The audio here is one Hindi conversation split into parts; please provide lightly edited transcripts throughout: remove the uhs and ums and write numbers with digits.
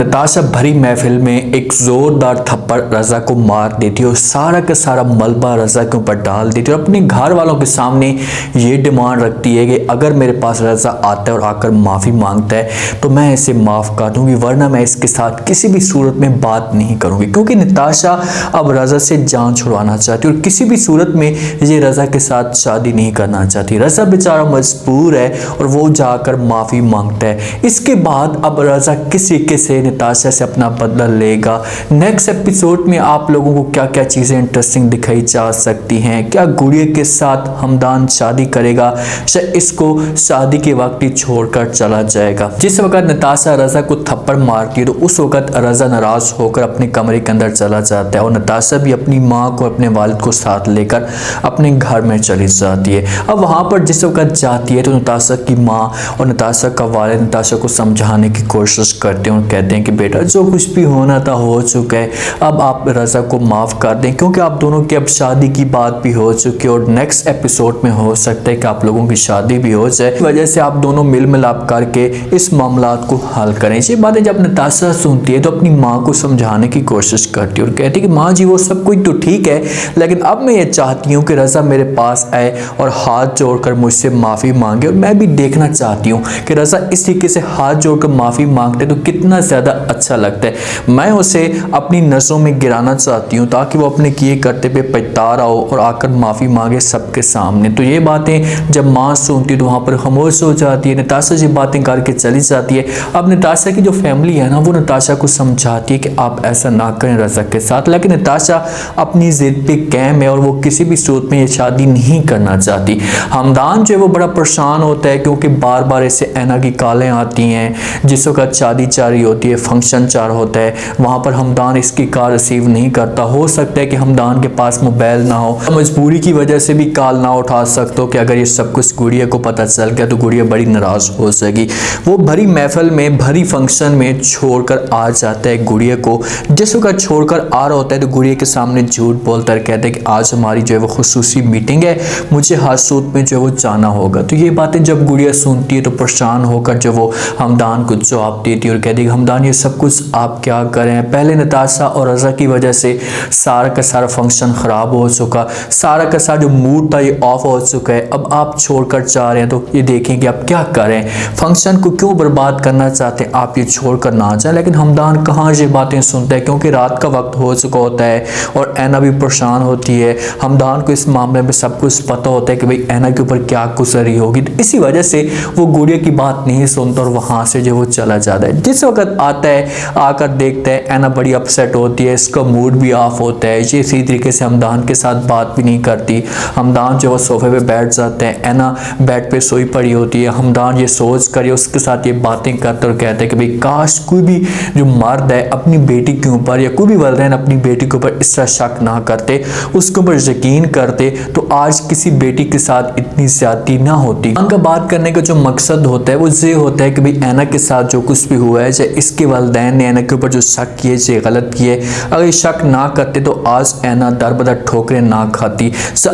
नताशा भरी महफिल में एक जोरदार थप्पड़ रजा को मार देती है और सारा का सारा मलबा रजा के ऊपर डाल देती है और अपने घर वालों के सामने ये डिमांड रखती है कि अगर मेरे पास रजा आता है और आकर माफ़ी मांगता है तो मैं इसे माफ़ कर दूंगी, वरना मैं इसके साथ किसी भी सूरत में बात नहीं करूंगी। क्योंकि नताशा अब रजा से जान छुड़वाना चाहती है और किसी भी सूरत में ये रजा के साथ शादी नहीं करना चाहती। रजा बेचारा मजबूर है और वो जाकर माफ़ी मांगता है। इसके बाद अब रजा किस तरीके से नताशा से अपना बदला लेगा, नेक्स्ट एपिसोड में आप लोगों को क्या क्या चीज़ें इंटरेस्टिंग दिखाई जा सकती हैं। क्या गुड़िया के साथ हमदान शादी करेगा या इसको शादी के वक्त ही छोड़कर चला जाएगा। जिस वक्त नताशा रजा को थप्पड़ मारती है तो उस वक्त रजा नाराज होकर अपने कमरे के अंदर चला जाता है और नताशा भी अपनी माँ को अपने वालिद को साथ लेकर अपने घर में चली जाती है। अब वहाँ पर जिस वक्त जाती है तो नताशा की माँ और नताशा का वालिद नताशा को समझाने की कोशिश करते हैं और कहते हैं कि बेटा जो कुछ भी होना था हो चुका है, अब आप रजा को माफ़ कर दें क्योंकि आप दोनों की अब शादी की बात भी हो चुकी है और नेक्स्ट एपिसोड में हो सकता है कि आप लोगों की शादी भी हो जाए। इस वजह से आप दोनों मिल मिलाप करके इस मामला को हल करें। ये बातें जब नताशा सुनती है तो अपनी माँ को समझाने की कोशिश करती है और कहती है कि माँ जी वो सब कुछ तो ठीक है, लेकिन अब मैं ये चाहती हूँ कि रजा मेरे पास आए और हाथ जोड़कर मुझसे माफ़ी मांगे और मैं भी देखना चाहती हूँ कि रजा इस तरीके से हाथ जोड़कर माफ़ी मांगते तो कितना ज़्यादा अच्छा लगता है। मैं उसे अपनी नज़रों में गिराना चाहती हूँ ताकि वो अपने किए करते पे पछता रहा हो और आकर माफ़ी मांगे सबके सामने। तो ये बातें जब माँ सुनती है तो वहाँ पर खामोश हो जाती है। नताशा ये बातें करके चली जाती है। अब नताशा की जो फैमिली है ना वो नताशा को समझाती है कि आप ऐसा ना करें रजा के साथ, लेकिन नताशा अपनी जिद पे कायम है और वो किसी भी सूरत में ये शादी नहीं करना चाहती। हमदान जो है वो बड़ा परेशान होता है क्योंकि बार बार ऐसे ऐना की कॉलें आती हैं। जिस वक्त शादी चारी होती है, फंक्शन चार होता है, वहाँ पर हमदान इसकी कॉल रिसीव नहीं करता। हो सकता है कि हमदान के पास मोबाइल ना हो, मजबूरी की वजह से भी कॉल ना उठा सकते हो कि अगर ये सब कुछ गुड़िया को पता चल गया तो गुड़िया बड़ी नाराज़ हो जाएगी। वो भरी महफिल में भरी फंक्शन में छोड़कर आ जाता है गुड़िया को। जिस वक्त छोड़कर आ रहा होता है तो गुड़िया के सामने झूठ बोलता है, कहता है कि आज हमारी जो है वो खुसूसी मीटिंग है, मुझे हासूत में जो है वो जाना होगा। तो ये बातें जब गुड़िया सुनती है तो परेशान होकर जो वो हमदान को जवाब देती है और कहती है कि हमदान ये सब कुछ आप क्या करें, पहले नताशा और रजा की वजह से सारा का सारा फंक्शन ख़राब हो चुका, सारा का सारा जो मूड था ये ऑफ हो चुका है। अब आप छोड़कर जा रहे हैं तो ये देखें कि आप क्या करें, फंक्शन को क्यों बर्बाद करना चाहते हैं, आप ये छोड़कर ना जाए। लेकिन हमदान कहाँ ये बातें सुनता है क्योंकि रात का वक्त हो चुका होता है और ऐना भी परेशान होती है। हमदान को इस मामले में सब कुछ पता होता है कि भाई ऐना के ऊपर क्या गुजरी होगी, तो इसी वजह से वो गुड़िया की बात नहीं सुनता और वहाँ से जो वो चला जाता है। जिस वक्त आता है आकर देखता है ऐना बड़ी अपसेट होती है, इसका मूड भी ऑफ होता है। ये इसी तरीके से हमदान के साथ बात भी नहीं करती। हमदान जो वो सोफे पे बैठ जाते हैं, ऐना बेड पे सोई पड़ी होती है। हमदान ये सोच कर उसके साथ ये बातें करते और कहते हैं कि भाई काश कोई भी जो मर्द है अपनी बेटी के ऊपर या कोई भी वालिदैन अपनी बेटी के ऊपर इस तरह शक ना करते, उसके ऊपर यकीन करते तो आज किसी बेटी के साथ इतनी ज्यादती ना होती। उनका बात करने का जो मकसद होता है वो ये होता है कि भाई ऐना के साथ जो कुछ भी हुआ है, चाहे इसके वालिदैन ने ऐना के ऊपर जो शक किए जे गलत किए, अगर ये शक ना करते तो आज ऐना दर बदर ठोकरें ना खाती,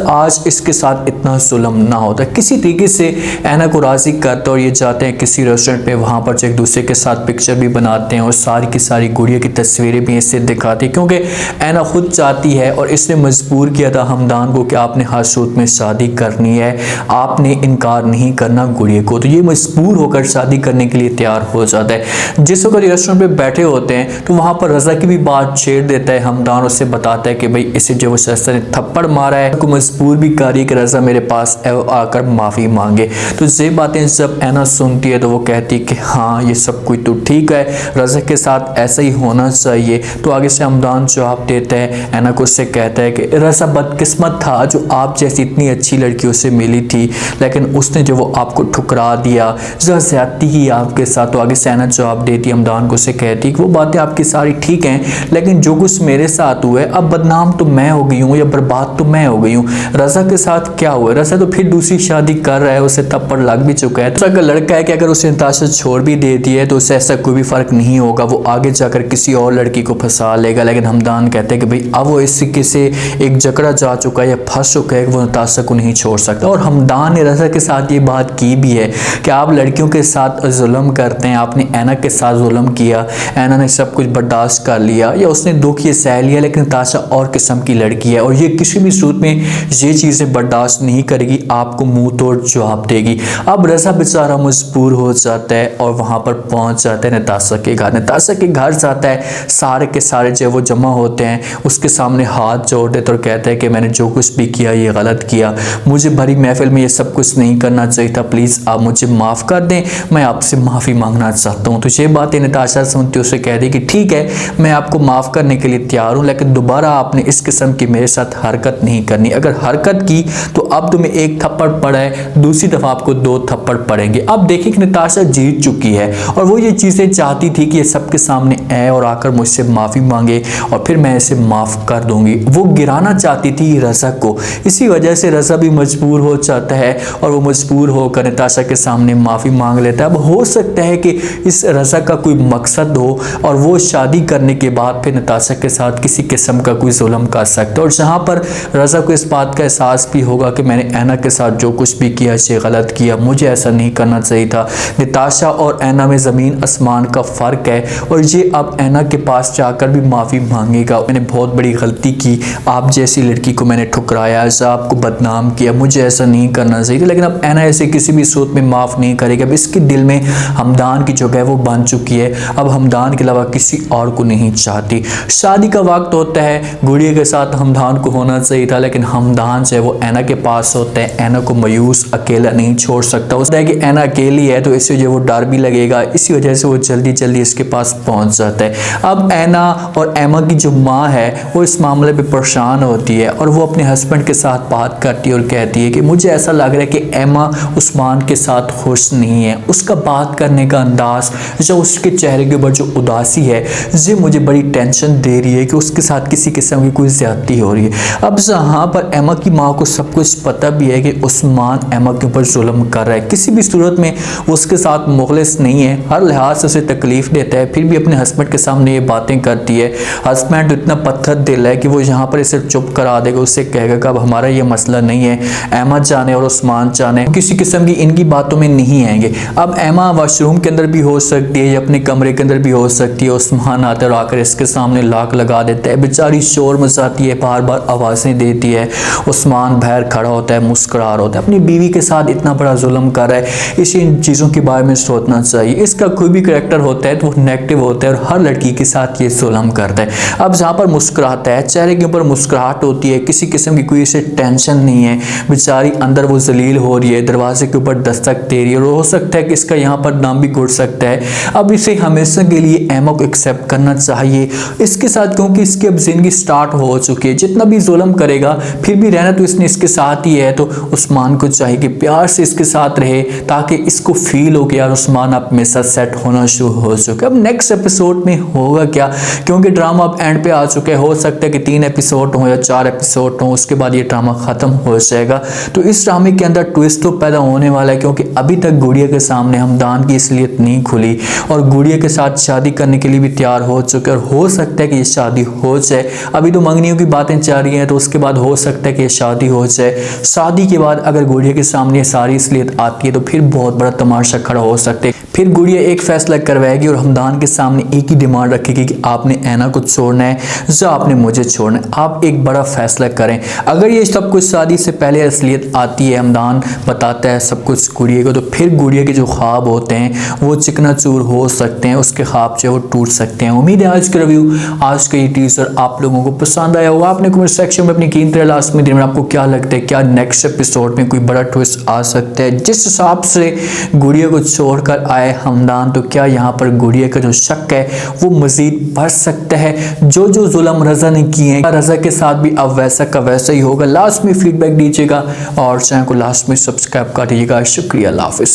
आज इसके साथ इतना जुल्म ना होता। किसी तरीके से ऐना को राजी करते और ये जाते हैं किसी रेस्टोरेंट पे, वहाँ पर एक दूसरे के साथ पिक्चर भी बनाते हैं और सारी की सारी गुड़िया की तस्वीरें भी इससे दिखाती, क्योंकि ऐना खुद चाहती है और इसने मजबूर किया था हमदान को कि आपने हासूत में शादी करनी है, आपने इनकार नहीं करना गुड़िया को। तो ये मजबूर होकर शादी करने के लिए तैयार हो जाता है। जिस वक्त रेस्टोरेंट पे बैठे होते हैं तो वहाँ पर रजा की भी बात छेड़ देता है हमदान, उससे बताता है कि भाई इसे जो वो शख्स ने थप्पड़ मारा है को मजबूर भी करी कि रजा मेरे पास आकर माफ़ी मांगे। तो ये बातें जब ऐना सुनती है तो वो कहती कि हाँ ये सब कुछ तो ठीक है, रजा के साथ ऐसा ही होना चाहिए। तो आगे से हमदान जवाब देता है, ऐना को उससे कहता है कि रजा बदकिस्मत था जो आप जैसी इतनी अच्छी लड़कियों से मिली थी, लेकिन उसने जो वो आपको ठुकरा दिया, जो ज्यादती की आपके साथ। तो आगे से ऐना जवाब देती हमदान को, उससे कहती कि वो बातें आपकी सारी ठीक हैं, लेकिन जो कुछ मेरे साथ हुआ है अब बदनाम तो मैं हो गई हूँ या बर्बाद तो मैं हो गई हूँ। रजा के साथ क्या हुआ, रजा तो फिर दूसरी शादी कर रहा है, उसे थप्पड़ लग भी चुका है। तो अगर लड़का है कि अगर उसे नताशा छोड़ भी देती है तो उसे ऐसा कोई भी फर्क नहीं होगा, वो आगे जाकर किसी और लड़की को फंसा लेगा। लेकिन हमदान कहते हैं कि भाई अब वो इस तरीके से एक जकड़ा जा चुका है या फंस चुका है कि वो नताशा को नहीं छोड़ सकता। और हमदान ने रजा के साथ ये बात की भी है कि आप लड़कियों के साथ जुल्म करते हैं, आपने ऐना के साथ जुल्म किया, ऐना ने सब कुछ बर्दाश्त कर लिया या उसने दुख ये सह लिया, लेकिन नताशा और किस्म की लड़की है और ये किसी भी सूरत में ये चीज़ें बर्दाश्त नहीं करेगी, आपको मुंह तोड़ जवाब देगी। अब रज़ा बेचारा मजबूर हो जाता है और वहाँ पर पहुँच जाता है नताशा के घर। नताशा के घर जाता है, सारे के सारे जो वो जमा होते हैं, उसके सामने हाथ जोड़ देते और कहते हैं कि मैंने जो कुछ भी किया ये गलत किया, मुझे भरी महफिल में ये सब कुछ नहीं करना चाहिए था, प्लीज़ आप मुझे माफ़ कर दें, मैं आपसे माफ़ी मांगना चाहता हूँ। तो ये बातें नताशा सुनती उसे कह दी कि ठीक है, मैं आपको माफ़ करने के लिए तैयार हूँ, लेकिन दोबारा आपने इस किस्म की मेरे साथ हरकत नहीं करनी। अगर हरकत की तो अब तुम्हें एक थप्पड़ पड़ा है, दूसरी दफ़ा आपको 2 थप्पड़ पड़ेंगे। अब देखिए कि नताशा जीत चुकी है और वो ये चीज़ें चाहती थी कि ये सबके सामने आए और आकर मुझसे माफ़ी मांगे और फिर मैं इसे माफ़ कर दूंगी। वो गिराना चाहती थी रज़ा को, इसी वजह से रज़ा भी मजबूर हो जाता है और वो मजबूर होकर नताशा के सामने माफ़ी मांग लेता है। अब हो सकता है कि इस रज़ा का कोई मकसद हो और वो शादी करने के बाद फिर नताशा के साथ किसी किस्म का कोई जुल्म कर सकता है और जहाँ पर रज़ा को इस बात का एहसास भी होगा कि मैंने ऐना के साथ जो कुछ भी किया इसे गलत किया, मुझे ऐसा नहीं करना चाहिए था। नताशा और ऐना में ज़मीन आसमान का फ़र्क है और ये अब ऐना के पास जाकर भी माफ़ी मांगेगा, मैंने बहुत बड़ी गलती की, आप जैसी लड़की को मैंने ठुकराया, ऐसा आपको बदनाम किया, मुझे ऐसा नहीं करना चाहिए था। लेकिन अब ऐना ऐसे किसी भी सूरत में माफ़ नहीं करेगा। अब इसके दिल में हमदान की जगह वो बन चुकी है, अब हमदान के अलावा किसी और को नहीं चाहती। शादी का वक्त होता है, गुड़िया के साथ हमदान को होना चाहिए था, लेकिन हमदान से वो ऐना के पास होता है, ऐना को मायूस अकेला नहीं छोड़ सकता। उसने कि ऐना अकेली है तो इससे जो वो डर भी लगेगा, इसी वजह से वो जल्दी जल्दी इसके पास पहुंच जाता है। अब ऐना और एमा की जो माँ है वो इस मामले पे परेशान होती है और वो अपने हस्बैंड के साथ बात करती है और कहती है कि मुझे ऐसा लग रहा है कि एमा उस्मान के साथ खुश नहीं है, उसका बात करने का अंदाज, जो उसके चेहरे के ऊपर जो उदासी है, ये मुझे बड़ी टेंशन दे रही है कि उसके साथ किसी किस्म की कोई ज्यादती हो रही है। अब जहाँ पर एमा की माँ को सब कुछ पता भी है कि उस्मान एमा के ऊपर जुल्म कर रहा है, किसी भी सूरत में उसके साथ मुखलिस नहीं है, हर लिहाज से उसे तकलीफ देता है, फिर भी अपने हस्बैंड के सामने ये बातें करती है। हस्बैंड इतना पत्थर दिल है कि वो यहाँ पर इसे चुप करा देगा, उससे कहेगा कि अब हमारा ये मसला नहीं है, एमा जाने और उस्मान जाने, किसी किस्म की इनकी बातों में नहीं आएंगे। अब एमा वॉशरूम के अंदर भी हो सकती है या अपने कमरे के अंदर भी हो सकती है, उस्मान आता है और आकर इसके सामने लाक लगा देता है, बेचारी शोर मचाती है, बार बार आवाज़ें देती है। उस्मान बाहर खड़ा होता है, मुस्कुरा होता है, अपनी बीवी के साथ इतना बड़ा जुल्म कर रहा है, इसे इन चीज़ों के बारे में सोचना चाहिए। इसका कोई भी करैक्टर होता है तो वो नेगेटिव होता है और हर लड़की के साथ ये जुल्म करता है। अब जहाँ पर मुस्कुराता है, चेहरे के ऊपर मुस्कुराहट होती है, किसी किस्म की कोई इसे टेंशन नहीं है, बेचारी अंदर वो जलील हो रही है, दरवाजे के ऊपर दस्तक दे रही है और हो सकता है कि इसका यहाँ पर नाम भी घुट सकता है। अब इसे हमेशा के लिए एमा को एक्सेप्ट करना चाहिए इसके साथ, क्योंकि इसकी अब जिंदगी स्टार्ट हो चुकी है, जितना भी जुल्म करेगा फिर भी रहना तो इसने इसके साथ ही है, तो उस्मान को चाहिए कि प्यार से इसके साथ रहे ताकि इसको फील हो कि यार उस्मान अब मेरे साथ सेट होना शुरू हो चुका है। अब नेक्स्ट एपिसोड में होगा क्या, क्योंकि ड्रामा अब एंड पे आ चुका है, हो सकता है कि 3 एपिसोड हो या 4 एपिसोड हो, उसके बाद ये ड्रामा खत्म हो जाएगा। तो इस ड्रामे के अंदर ट्विस्ट तो पैदा होने वाला है, क्योंकि अभी तक गुड़िया के सामने हमदान की इसलिए नहीं खुली और गुड़िया के साथ शादी करने के लिए भी तैयार हो चुके और हो सकता है कि ये शादी हो जाए। अभी तो मंगनियों की बातें चल रही हैं, तो उसके बाद हो सकता है कि ये शादी हो जाए। शादी के बाद अगर गुड़िया के सामने सारी इसलियत आती है तो फिर बहुत बड़ा तमाशा खड़ा हो सकता है। फिर गुड़िया एक फैसला करवाएगी और हमदान के सामने एक ही डिमांड रखेगी कि आपने ऐना को छोड़ना है या आपने मुझे छोड़ना है, आप एक बड़ा फैसला करें। अगर ये सब कुछ शादी से पहले असलियत आती है, हमदान बताता है सब कुछ गुड़िया को, तो फिर गुड़िया के जो ख्वाब होते हैं वो चिकनाचूर हो सकते हैं, उसके ख्वाब जो वो टूट सकते हैं। उम्मीद है आज का रिव्यू, आज का ये टीजर आप लोगों को पसंद आया होगा। आपने कमेंट सेक्शन में अपनी कीमती राय लास्ट में दी, आपको क्या लगता है, क्या नेक्स्ट एपिसोड में कोई बड़ा ट्विस्ट आ सकता है जिस हिसाब से गुड़िया को छोड़कर आए हमदान, तो क्या यहाँ पर गुड़िया का जो शक है वो मजीद बढ़ सकता है। जो जो जुल्म रज़ा ने किए हैं रज़ा के साथ भी अब वैसा का वैसा ही होगा। लास्ट में फीडबैक दीजिएगा और चैनल को लास्ट में सब्सक्राइब कर दीजिएगा। शुक्रिया, अल्लाह हाफ़िज़।